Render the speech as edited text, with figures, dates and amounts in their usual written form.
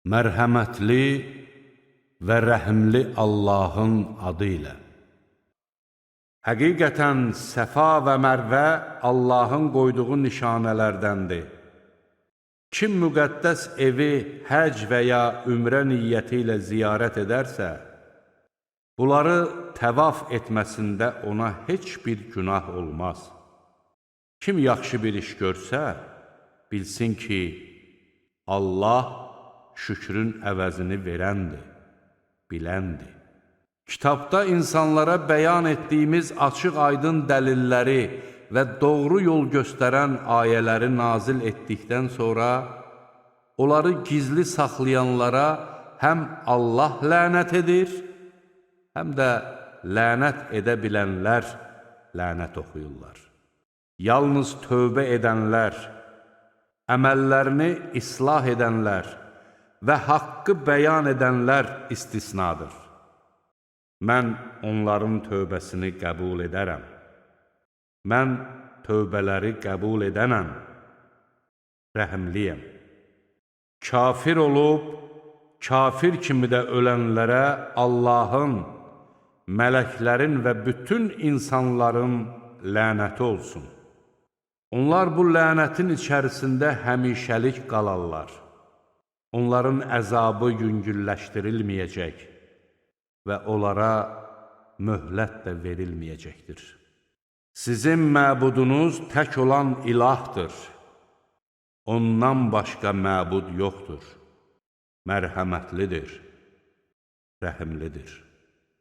Mərhəmətli və rəhimli Allahın adı ilə. Həqiqətən Səfa və Mərvə Allahın qoyduğu nişanələrdəndir. Kim müqəddəs evi həc və ya ümrə niyyəti ilə ziyarət edərsə, bunları təvaf etməsində ona heç bir günah olmaz. Kim yaxşı bir iş görsə, bilsin ki, Allah şükrün əvəzini verəndir, biləndir. Kitabda insanlara bəyan etdiyimiz açıq-aydın dəlilləri və doğru yol göstərən ayələri nazil etdikdən sonra, onları gizli saxlayanlara həm Allah lənət edir, həm də lənət edə bilənlər lənət oxuyurlar. Yalnız tövbə edənlər, əməllərini islah edənlər və haqqı bəyan edənlər istisnadır. Mən onların tövbəsini qəbul edərəm. Mən tövbələri qəbul edənəm, rəhimliyəm. Kafir olub, kafir kimi də ölənlərə Allahın, mələklərin və bütün insanların lənəti olsun. Onlar bu lənətin içərisində həmişəlik qalarlar. Onların əzabı yüngülləşdirilməyəcək və onlara möhlət də verilməyəcəkdir. Sizin məbudunuz tək olan ilahdır. Ondan başqa məbud yoxdur. Mərhəmətlidir, rəhimlidir.